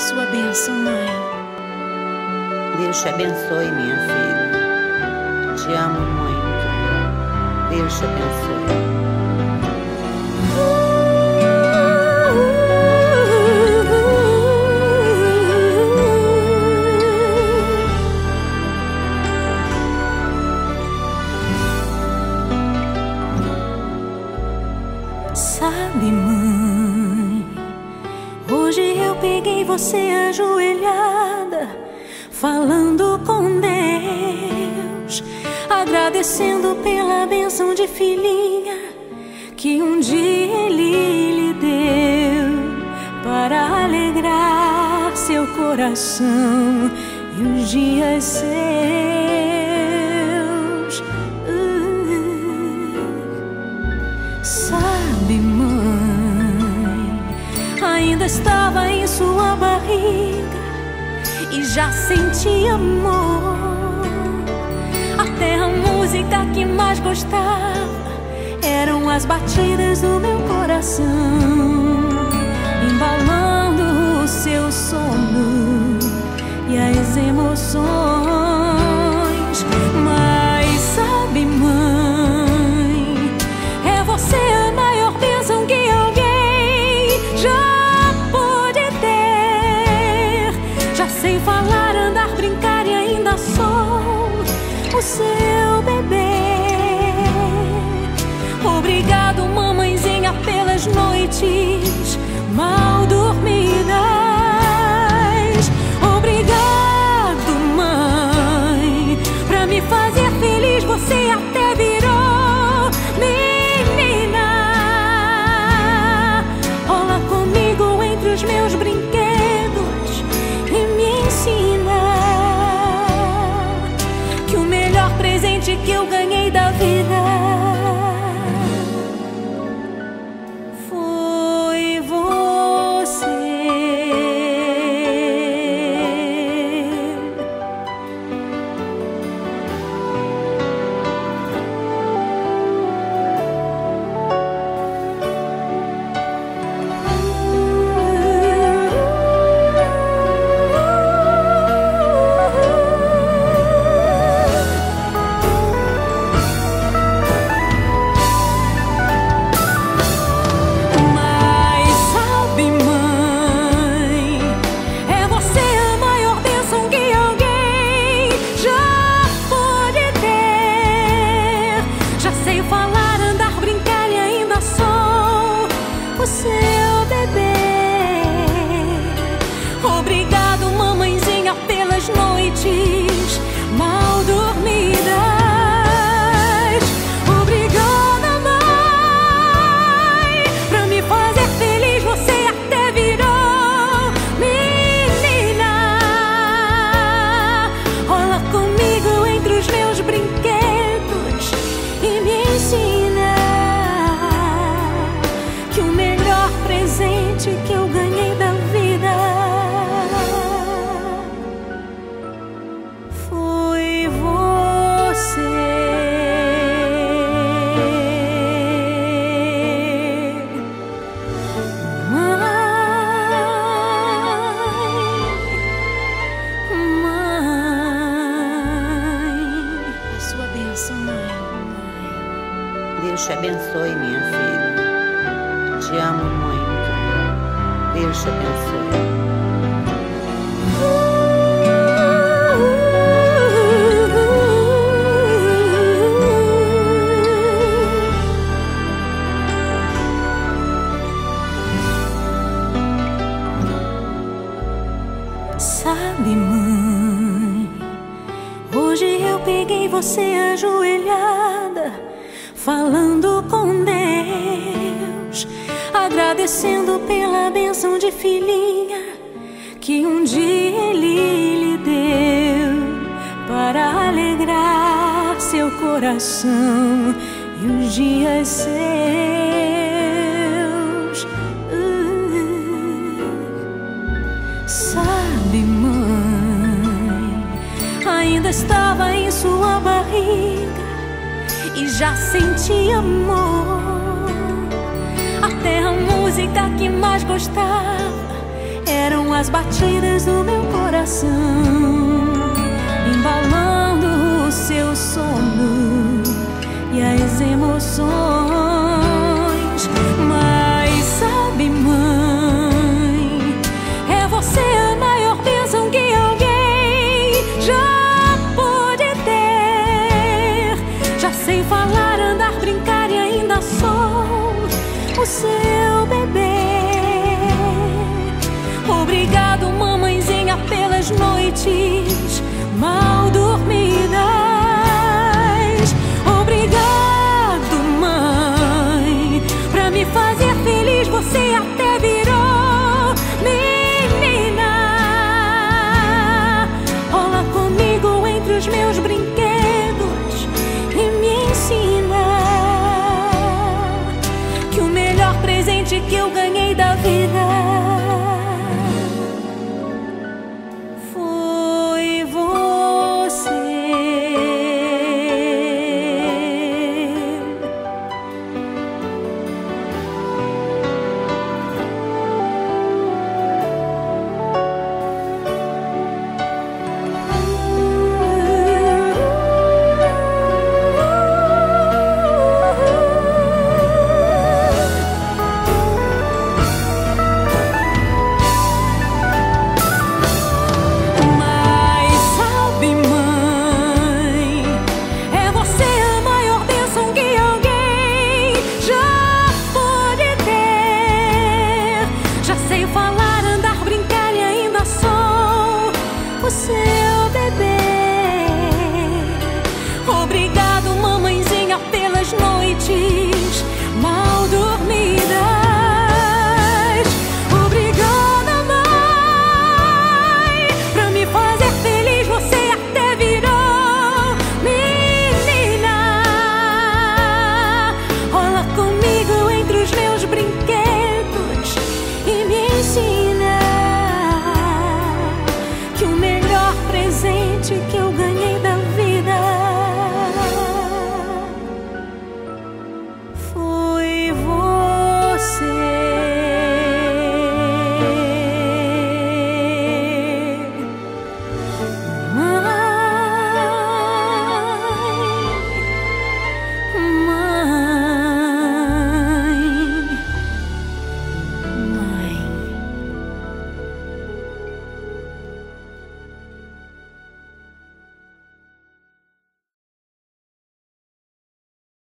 Sua bênção, mãe. Deus te abençoe, minha filha. Te amo muito. Deus te abençoe. Sabe, mãe, hoje eu peguei você ajoelhada, falando com Deus, agradecendo pela bênção de filhinha que um dia Ele lhe deu, para alegrar seu coração e os dias seus. Sabe, mãe, ainda estava em sua barriga e já sentia amor. Até a música que mais gostava eram as batidas do meu coração, embalando o seu sono e as emoções. Mas sabe, mãe, é você a maior bênção que alguém já pôde ter. Já sei falar, andar, brincar e ainda sou o seu bebê. Obrigado, mamãezinha, pelas noites mal dormidas. Obrigado, mãe, pra me fazer feliz. Você até virou menina. Rola comigo entre os meus brinquedos e me ensina que o melhor presente que eu ganhei da vida foi você. O seu bebê. Obrigado, mamãezinha, pelas noites mal dormidas. Obrigada, mãe, pra me fazer feliz. Você até virou menina. Rola comigo entre os meus brinquedos e me ensina que o melhor presente que eu ganhei da vida foi você. Mãe, a sua bênção, mãe. Deus te abençoe, minha filha. Te amo muito. Deus te abençoe. Sabe, mãe, hoje eu peguei você ajoelhada, falando com Deus, agradecendo pela bênção de filhinha que um dia Ele lhe deu, para alegrar seu coração e os dias seus. Sabe, mãe, ainda estava em sua barriga e já sentia amor. Até a música que mais gostava eram as batidas do meu coração, embalando o seu sono e as emoções. Mas sabe, mãe, é você a maior bênção que alguém já pôde ter. Já sei falar, andar, brincar e ainda sou o seu bebê. Obrigado, mamãezinha, pelas noites mal dormidas. Obrigado, mãe, pra me fazer feliz. Você até virou menina. Rola comigo entre os meus brinquedos e me ensina que o melhor presente que eu ganhei da vida